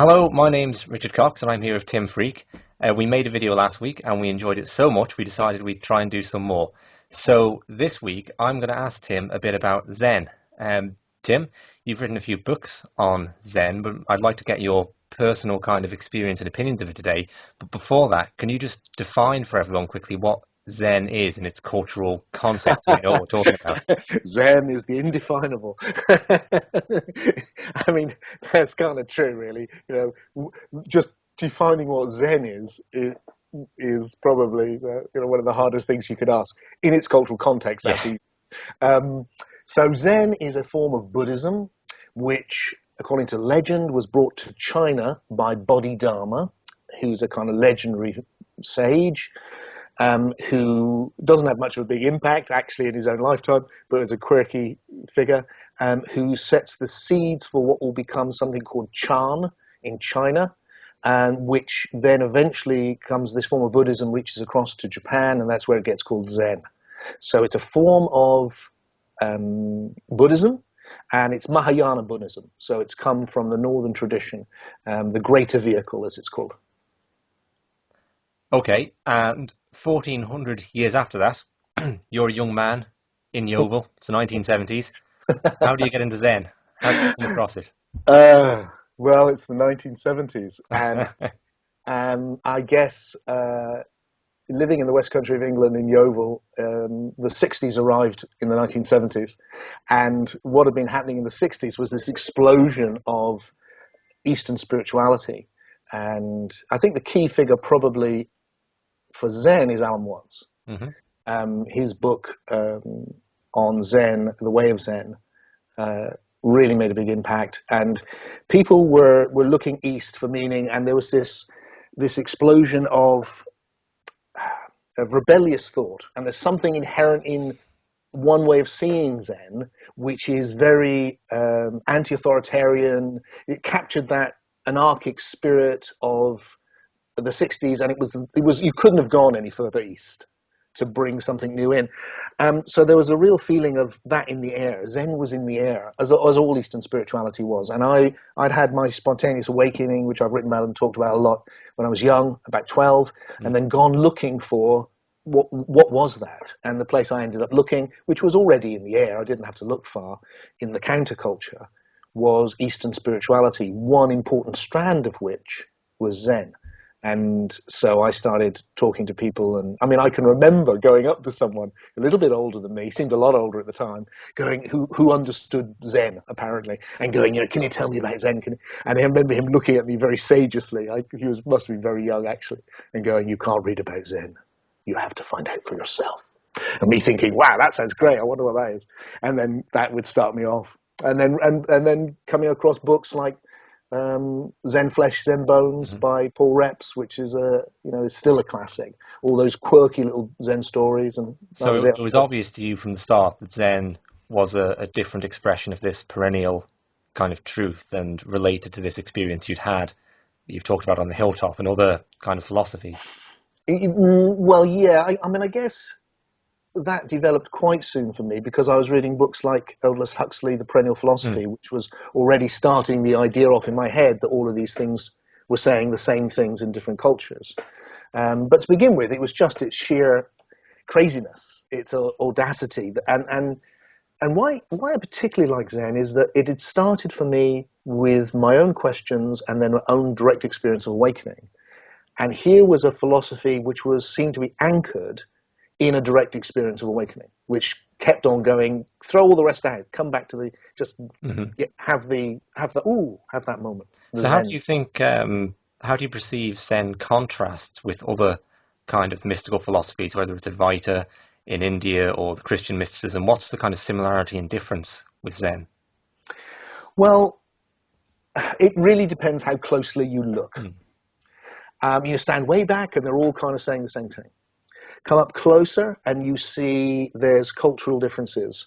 Hello, my name's Richard Cox and I'm here with Tim Freke. We made a video last week and we enjoyed it so much we decided we'd try and do some more. So this week I'm going to ask Tim a bit about Zen. Tim, you've written a few books on Zen, but I'd like to get your personal kind of experience and opinions of it today. But before that, can you just define for everyone quickly what Zen is in its cultural context so we know what we're talking about? Zen is the indefinable. I mean, that's kind of true, really. Just defining what Zen is probably one of the hardest things you could ask in its cultural context. Yeah. Actually, so Zen is a form of Buddhism, which, according to legend, was brought to China by Bodhidharma, who's a kind of legendary sage. Who doesn't have much of a big impact, actually, in his own lifetime, but is a quirky figure, who sets the seeds for what will become something called Chan in China, and which then eventually comes, this form of Buddhism reaches across to Japan, and that's where it gets called Zen. So it's a form of Buddhism, and it's Mahayana Buddhism. So it's come from the northern tradition, the greater vehicle, as it's called. Okay, and 1400 years after that, you're a young man in Yeovil. It's the 1970s. How do you get into Zen? How do you come across it? Well, it's the 1970s, and I guess living in the West Country of England in Yeovil, the 60s arrived in the 1970s, and what had been happening in the 60s was this explosion of Eastern spirituality, and I think the key figure probably for Zen is Alan Watts. Mm-hmm. His book on Zen, The Way of Zen, really made a big impact, and people were looking east for meaning, and there was this explosion of rebellious thought, and there's something inherent in one way of seeing Zen, which is very anti-authoritarian. It captured that anarchic spirit of the 60s, and it was you couldn't have gone any further east to bring something new in. So there was a real feeling of that in the air. Zen was in the air, as all Eastern spirituality was. And I'd had my spontaneous awakening, which I've written about and talked about a lot when I was young, about 12, and then gone looking for what was that. And the place I ended up looking, which was already in the air, I didn't have to look far, in the counterculture, was Eastern spirituality, one important strand of which was Zen. And so I started talking to people, and I mean, I can remember going up to someone a little bit older than me, he seemed a lot older at the time, going who understood Zen apparently, and going, can you tell me about Zen? And I remember him looking at me very sagely. Must have been very young actually, and going, "You can't read about Zen. You have to find out for yourself." And me thinking, "Wow, that sounds great. I wonder what that is." And then that would start me off, and then coming across books like Zen Flesh, Zen Bones by Paul Reps, which is is still a classic. All those quirky little Zen stories, and So it was obvious to you from the start that Zen was a different expression of this perennial kind of truth and related to this experience you'd had, that you've talked about on the hilltop and other kind of philosophies. Well, yeah. I mean, I guess that developed quite soon for me because I was reading books like Aldous Huxley, The Perennial Philosophy, which was already starting the idea off in my head that all of these things were saying the same things in different cultures. But to begin with, it was just its sheer craziness, its audacity. And why I particularly like Zen is that it had started for me with my own questions and then my own direct experience of awakening. And here was a philosophy which seemed to be anchored in a direct experience of awakening, which kept on going, throw all the rest out, come back to have that moment. So how do you think, how do you perceive Zen contrasts with other kind of mystical philosophies, whether it's Advaita in India or the Christian mysticism? What's the kind of similarity and difference with Zen? Well, it really depends how closely you look. You stand way back and they're all kind of saying the same thing. Come up closer and you see there's cultural differences.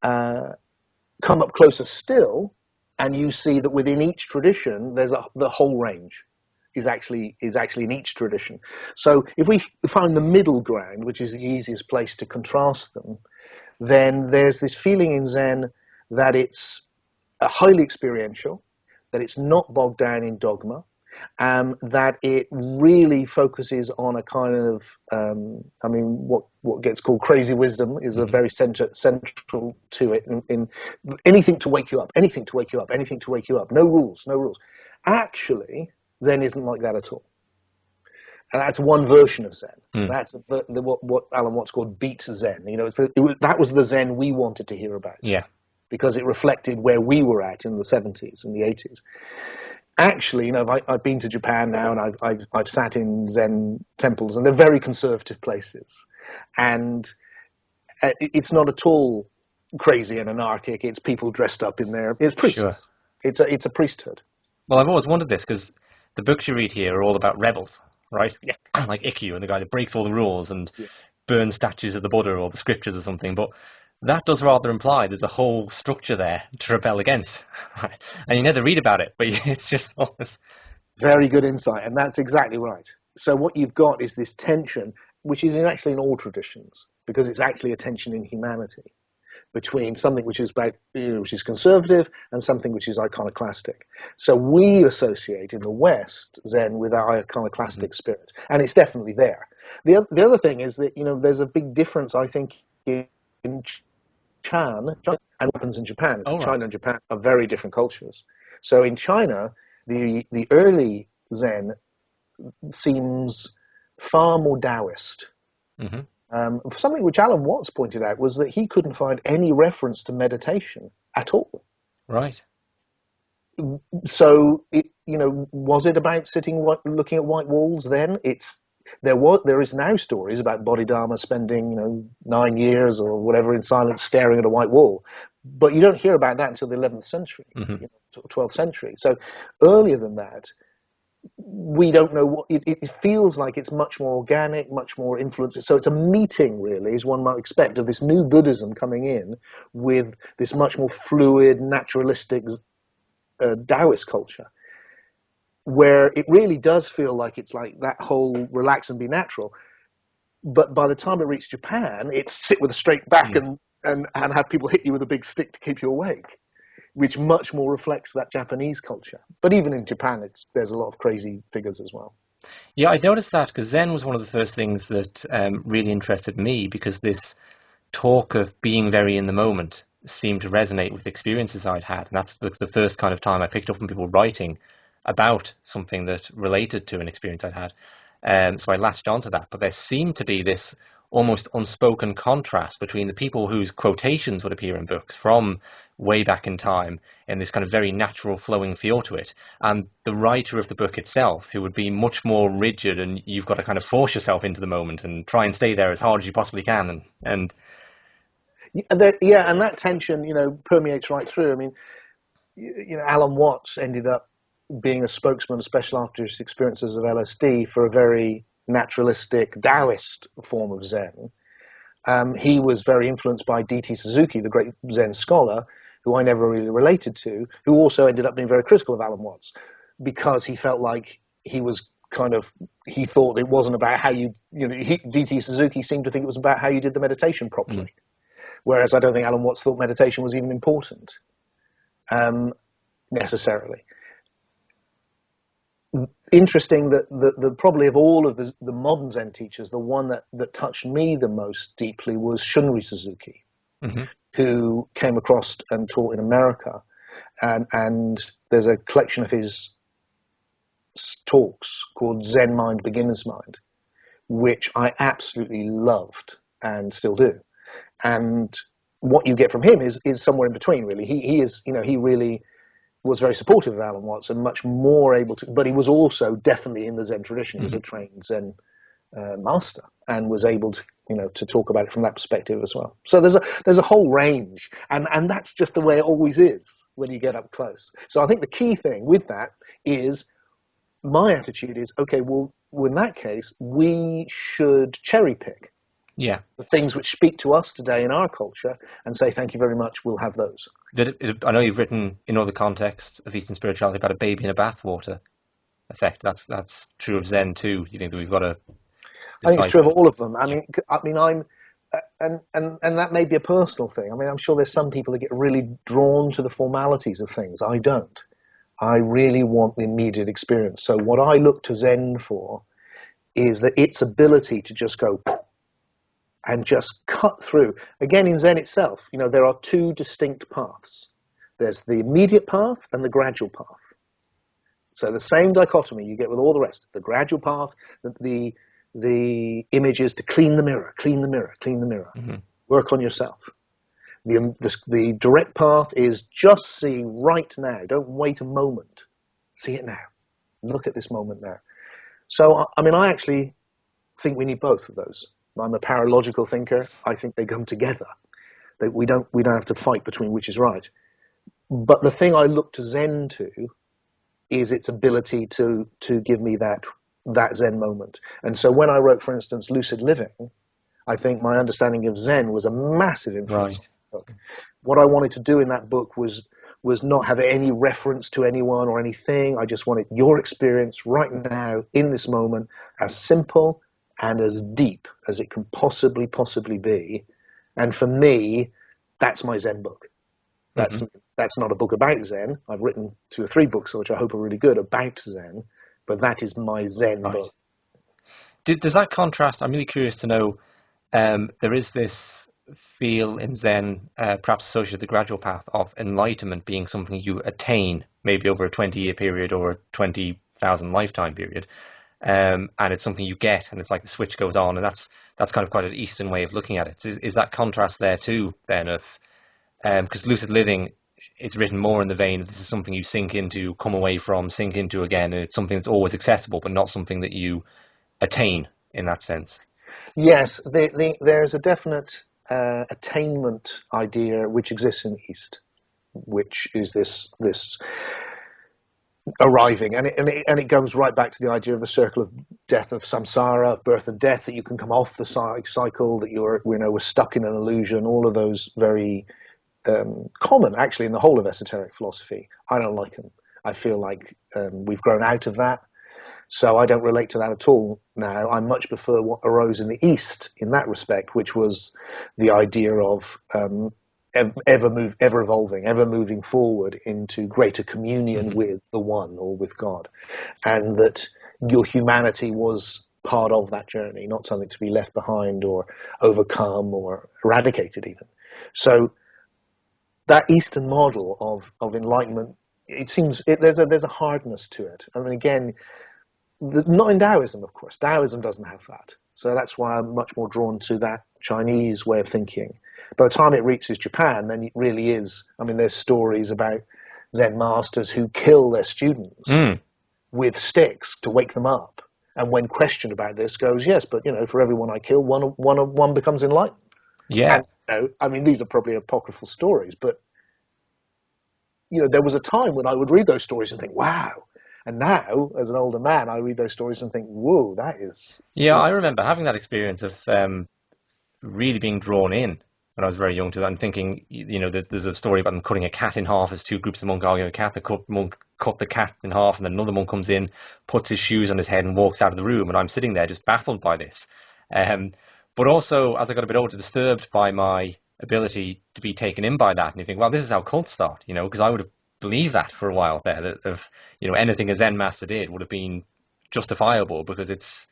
Come up closer still and you see that within each tradition there's the whole range is actually in each tradition. So if we find the middle ground, which is the easiest place to contrast them, then there's this feeling in Zen that it's highly experiential, that it's not bogged down in dogma, that it really focuses on a kind of, what gets called crazy wisdom is a very central to it. In anything to wake you up, anything to wake you up, anything to wake you up. No rules, no rules. Actually, Zen isn't like that at all. And that's one version of Zen. That's what Alan Watts called beat Zen. That was the Zen we wanted to hear about. Yeah. Because it reflected where we were at in the 70s and the 80s. Actually, I've been to Japan now, and I've sat in Zen temples, and they're very conservative places, and it's not at all crazy and anarchic. It's people dressed up in there. It's priests. Sure. It's a priesthood. Well, I've always wondered this because the books you read here are all about rebels, right? Yeah. Like Ikkyu and the guy that breaks all the rules and burns statues of the Buddha or the scriptures or something, but that does rather imply there's a whole structure there to rebel against. Right? And you never read about it, but it's just always... Very good insight, and that's exactly right. So what you've got is this tension, which is actually in all traditions, because it's actually a tension in humanity between something which is about, which is conservative and something which is iconoclastic. So we associate in the West Zen with our iconoclastic spirit, and it's definitely there. The other thing is that there's a big difference, I think, in China and what happens in Japan. Oh, right. China and Japan are very different cultures. So in China, the early Zen seems far more Taoist. Something which Alan Watts pointed out was that he couldn't find any reference to meditation at all. Right. So was it about looking at white walls then? There is now stories about Bodhidharma spending 9 years or whatever in silence staring at a white wall, but you don't hear about that until the 11th century, 12th century. So earlier than that, we don't know what it feels like. It's much more organic, much more influenced. So it's a meeting, really, as one might expect, of this new Buddhism coming in with this much more fluid, naturalistic Taoist culture, where it really does feel like it's like that whole relax and be natural. But by the time it reached Japan, it's sit with a straight back and have people hit you with a big stick to keep you awake, which much more reflects that Japanese culture. But even in Japan, there's a lot of crazy figures as well. Yeah, I noticed that because Zen was one of the first things that really interested me, because this talk of being very in the moment seemed to resonate with experiences I'd had. And that's the first kind of time I picked up on people writing about something that related to an experience I'd had. So I latched onto that. But there seemed to be this almost unspoken contrast between the people whose quotations would appear in books from way back in time, and this kind of very natural flowing feel to it, and the writer of the book itself, who would be much more rigid, and you've got to kind of force yourself into the moment and try and stay there as hard as you possibly can. And that tension, permeates right through. I mean, Alan Watts ended up being a spokesman, especially after his experiences of LSD, for a very naturalistic Taoist form of Zen. He was very influenced by D.T. Suzuki, the great Zen scholar, who I never really related to, who also ended up being very critical of Alan Watts, because he felt like he thought it wasn't about how D.T. Suzuki seemed to think it was about how you did the meditation properly. Whereas I don't think Alan Watts thought meditation was even important, necessarily. Interesting that the probably of all of the modern Zen teachers, the one that touched me the most deeply was Shunryu Suzuki, who came across and taught in America, and there's a collection of his talks called Zen Mind, Beginner's Mind, which I absolutely loved and still do. And what you get from him is somewhere in between, really. He really was very supportive of Alan Watts and much more able to, but he was also definitely in the Zen tradition. He was a trained Zen master and was able to, to talk about it from that perspective as well. So there's a whole range, and that's just the way it always is when you get up close. So I think the key thing with that is, my attitude is, okay, well, in that case, we should cherry pick the things which speak to us today in our culture and say, thank you very much, we'll have those. I know you've written in other contexts of Eastern spirituality about a baby in a bathwater effect. That's true of Zen too. You think that we've got to... I think it's true of all of them. I mean, I'm, and that may be a personal thing. I mean, I'm sure there's some people that get really drawn to the formalities of things. I don't. I really want the immediate experience. So what I look to Zen for is that its ability to just go and just cut through. Again, in Zen itself, there are two distinct paths. There's the immediate path and the gradual path. So the same dichotomy you get with all the rest. The gradual path, the image is to clean the mirror, clean the mirror, clean the mirror. Mm-hmm. Work on yourself. The direct path is just see right now. Don't wait a moment. See it now. Look at this moment now. So, I actually think we need both of those. I'm a paralogical thinker. I think they come together. That we don't have to fight between which is right. But the thing I look to Zen to is its ability to give me that Zen moment. And so when I wrote, for instance, Lucid Living, I think my understanding of Zen was a massive influence on the book. What I wanted to do in that book was not have any reference to anyone or anything. I just wanted your experience right now in this moment, as simple and as deep as it can possibly be. And for me, that's my Zen book. That's not a book about Zen. I've written 2 or 3 books, which I hope are really good, about Zen, but that is my Zen book. Does that contrast? I'm really curious to know. There is this feel in Zen, perhaps associated with the gradual path, of enlightenment being something you attain, maybe over a 20-year period or a 20,000 lifetime period, and it's something you get, and it's like the switch goes on, and that's kind of quite an Eastern way of looking at it. Is that contrast there too, then, of because Lucid Living is written more in the vein of this is something you sink into, come away from, sink into again, and it's something that's always accessible, but not something that you attain in that sense. Yes, there's a definite attainment idea which exists in the East, which is this arriving, and it goes right back to the idea of the circle of death, of samsara, of birth and death, that you can come off the cycle, that we're stuck in an illusion. All of those very common, actually, in the whole of esoteric philosophy. I don't like them. I feel like we've grown out of that. So I don't relate to that at all now. I much prefer what arose in the East in that respect, which was the idea of ever evolving, ever moving forward into greater communion with the One or with God, and that your humanity was part of that journey, not something to be left behind or overcome or eradicated even. So that Eastern model of enlightenment, it seems there's a hardness to it. I mean, again, not in Taoism, of course. Taoism doesn't have that. So that's why I'm much more drawn to that Chinese way of thinking. By the time it reaches Japan, then it really is. I mean, there's stories about Zen masters who kill their students with sticks to wake them up. And when questioned about this, goes, yes, but, for everyone I kill, one becomes enlightened. Yeah. And, I mean, these are probably apocryphal stories, but, there was a time when I would read those stories and think, wow. And now, as an older man, I read those stories and think, whoa, that is... Yeah, I remember having that experience of really being drawn in when I was very young to that and thinking, that there's a story about them cutting a cat in half as 2 groups of monks arguing a cat. The monk cut the cat in half, and then another monk comes in, puts his shoes on his head and walks out of the room, and I'm sitting there just baffled by this. But also, as I got a bit older, disturbed by my ability to be taken in by that. And you think, well, this is how cults start, because I would have believed that for a while there, that of, anything a Zen master did would have been justifiable because it's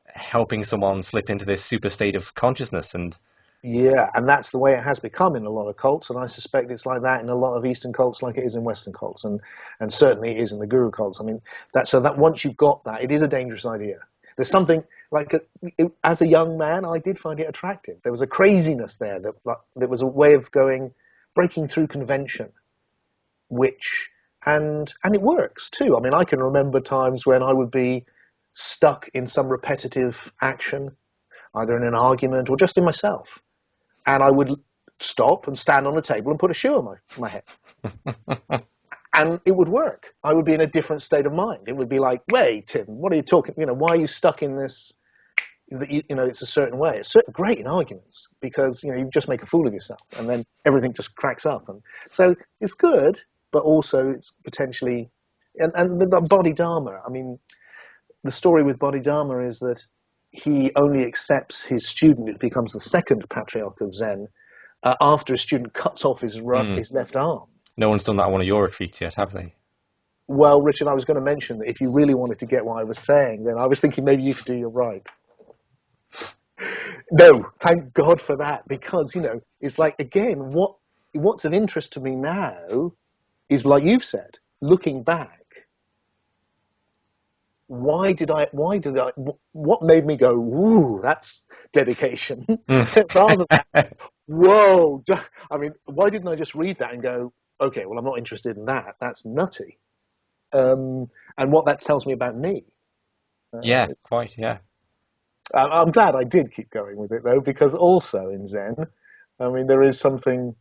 helping someone slip into this super state of consciousness. And yeah, and that's the way it has become in a lot of cults, and I suspect it's like that in a lot of Eastern cults, like it is in Western cults, and certainly it is in the Guru cults. I mean, that once you've got that, it is a dangerous idea. There's something like, as a young man, I did find it attractive. There was a craziness there that was a way of breaking through convention, and it works too. I mean, I can remember times when I would be stuck in some repetitive action, either in an argument or just in myself, and I would stop and stand on a table and put a shoe on my head. And it would work. I would be in a different state of mind. It would be like, wait, Tim, what are you talking? Why are you stuck in this? It's a certain way. It's great in arguments because you just make a fool of yourself, and then everything just cracks up. And so it's good, but also it's potentially, and the Bodhidharma. I mean, the story with Bodhidharma is that he only accepts his student, who becomes the second patriarch of Zen, after a student cuts off his left arm. No one's done that on one of your retreats yet, have they? Well, Richard, I was going to mention that if you really wanted to get what I was saying, then I was thinking maybe you could do your right. No, thank God for that, because, it's like, again, what's of interest to me now is, like you've said, looking back, what made me go, ooh, that's dedication, rather than, whoa, I mean, why didn't I just read that and go, okay, well, I'm not interested in that, that's nutty. And what that tells me about me. Yeah, quite, yeah. I'm glad I did keep going with it, though, because also in Zen, I mean, there is something.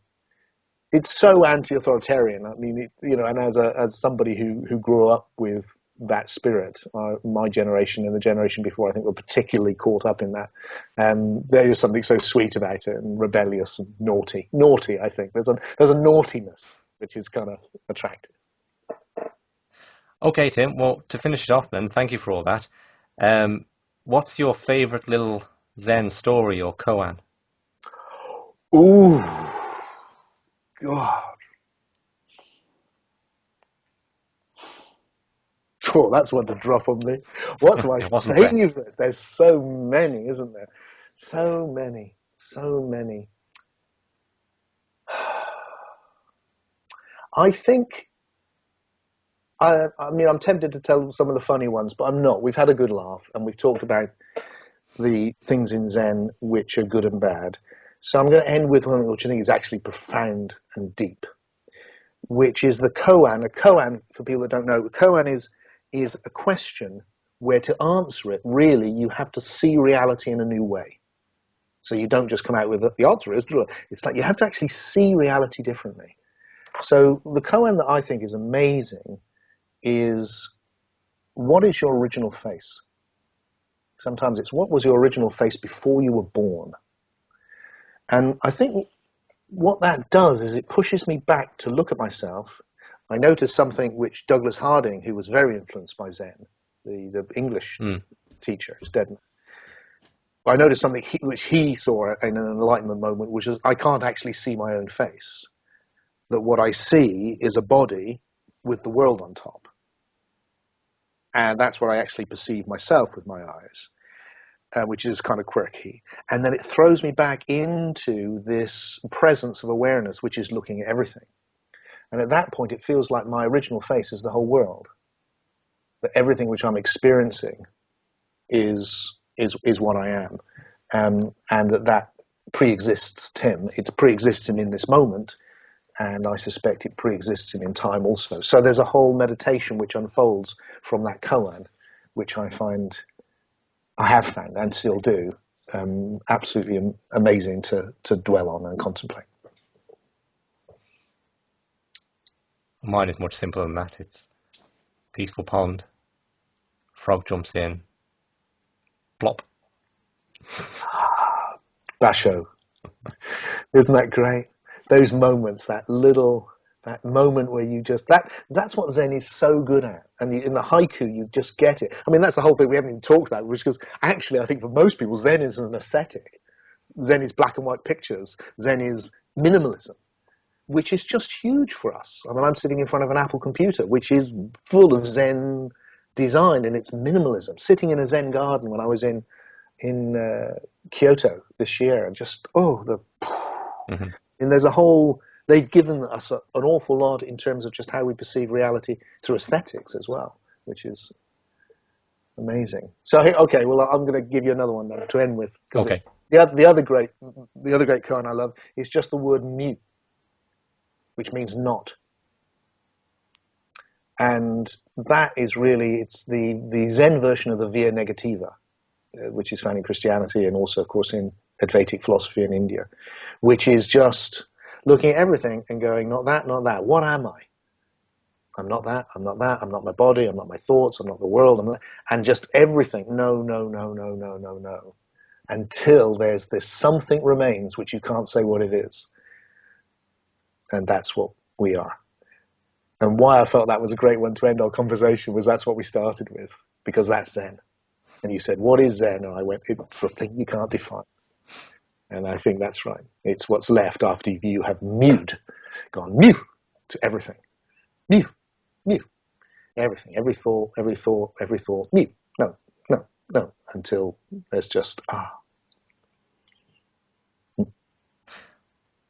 It's so anti-authoritarian. I mean, and as somebody who grew up with that spirit, my generation and the generation before, I think, were particularly caught up in that. There is something so sweet about it, and rebellious and naughty. Naughty, I think. There's a naughtiness which is kind of attractive. Okay, Tim. Well, to finish it off, then, thank you for all that. What's your favourite little Zen story or koan? Ooh, God. Oh, that's one to drop on me. What's my favourite? There's so many, isn't there? So many, so many. I think, I mean, I'm tempted to tell some of the funny ones, but I'm not. We've had a good laugh, and we've talked about the things in Zen which are good and bad. So I'm going to end with one which I think is actually profound and deep, which is the koan. A koan, for people that don't know, a koan is a question where, to answer it, really, you have to see reality in a new way. So you don't just come out with the answer is, it's like you have to actually see reality differently. So the koan that I think is amazing is, what is your original face? Sometimes it's, what was your original face before you were born? And I think what that does is it pushes me back to look at myself. I noticed something which Douglas Harding, who was very influenced by Zen, the English teacher, who's dead now. I noticed something which he saw in an enlightenment moment, which is, I can't actually see my own face. That what I see is a body with the world on top. And that's where I actually perceive myself with my eyes, which is kind of quirky. And then it throws me back into this presence of awareness, which is looking at everything. And at that point, it feels like my original face is the whole world. That everything which I'm experiencing is what I am. And that pre-exists Tim. It pre-exists him in this moment. And I suspect it pre-exists him in time also. So there's a whole meditation which unfolds from that koan, which I have found and still do, absolutely amazing to dwell on and contemplate. Mine is much simpler than that. It's peaceful pond, frog jumps in, plop. Basho. Isn't that great? Those moments, that moment where you just, that's what Zen is so good at. And in the haiku, you just get it. I mean, that's the whole thing we haven't even talked about, which is actually, I think for most people, Zen is an aesthetic. Zen is black and white pictures. Zen is minimalism, which is just huge for us. I mean, I'm sitting in front of an Apple computer, which is full of Zen design, and it's minimalism. Sitting in a Zen garden when I was in Kyoto this year, and just, and there's a whole, they've given us an awful lot in terms of just how we perceive reality through aesthetics as well, which is amazing. So, okay, well, I'm going to give you another one then to end with. Okay. The other great koan I love is just the word mu, which means not. And that is really, it's the Zen version of the via negativa, which is found in Christianity and also, of course, in Advaitic philosophy in India, which is just looking at everything and going, not that, not that. What am I? I'm not that, I'm not that, I'm not my body, I'm not my thoughts, I'm not the world, and just everything. No, no, no, no, no, no, no. Until there's this something remains which you can't say what it is. And that's what we are. And why I felt that was a great one to end our conversation was that's what we started with, because that's Zen. And you said, what is Zen? And I went, it's the thing you can't define. And I think that's right. It's what's left after you have gone to everything. Mew, mew. everything, every thought, mute. No, no, no, until there's just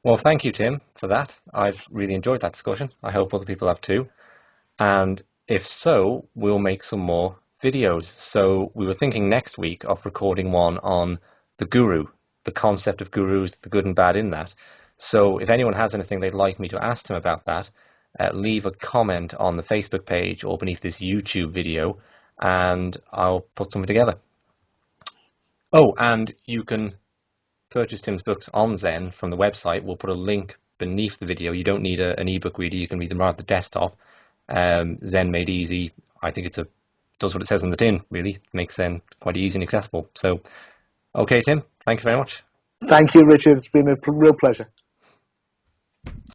Well, thank you, Tim, for that. I've really enjoyed that discussion. I hope other people have too. And if so, we'll make some more videos. So we were thinking next week of recording one on the guru, the concept of gurus, the good and bad in that. So if anyone has anything they'd like me to ask Tim about that, leave a comment on the Facebook page or beneath this YouTube video, and I'll put something together. Oh, and you can purchase Tim's books on Zen from the website. We'll put a link beneath the video. You don't need an ebook reader. You can read them right at the desktop. Zen Made Easy. I think does what it says on the tin, really. It makes Zen quite easy and accessible. So, okay, Tim, thank you very much. Thank you, Richard. It's been a real pleasure.